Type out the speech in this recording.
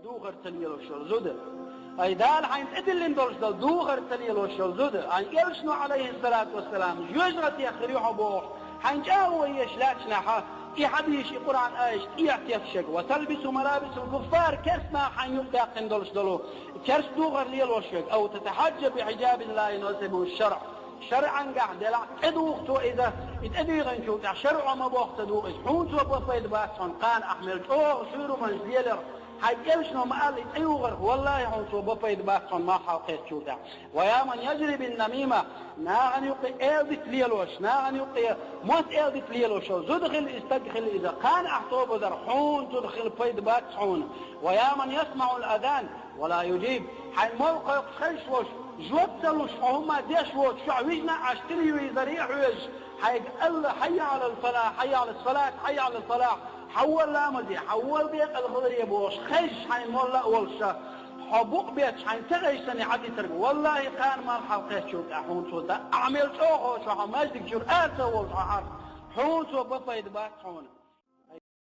دوغر تليلو شلزود أي دال حين إدلين دول دوغر تليلو شلزود أي يلشنو عليه الصلاة والسلام يجرت يخريحه بوح حين جاءوا يشلاتنا في حديث القرآن آيش يعتيفشك وتلبس ملابس الكفار كسما حين يبقى قندلش دلو كرس دوغر ليلوشك أو تتحجب بحجاب لا يناسبه الشرع شرعا قاعد لا ادوقتو اذا اديغن شو شرع ما بوقت دوق حوت وبفيد باسون قان احمل او سيرو من زيلر حيجلش نو مال ايوغر والله حوت وبفيد باسون ما حقيت شو ده ويا من يجري بالنميمه ناغن يقي الدت ليلوش ناغن يقي موت الدت ليلوش زدخل استدخل اذا قان احطوب ذر حون تدخل فيد باسون ويا من يسمع الاذان ولا يجيب حي موقع خيش وش جوتلوش هما ديش وش شعويجنا عشتري ويزريع ويج حي الله حي على الفلاح حي على الصلاة حي على الفلاح حول لا مدي حول بيق الخضر يبوش خيش حي مولا والشا حبوق بيت حي تغيشتني عدي ترق والله كان مال حلقيت شوك احون شوتا اعمل شوخو شوخو ماجدك جرآت وش حون شو بفايد بات حون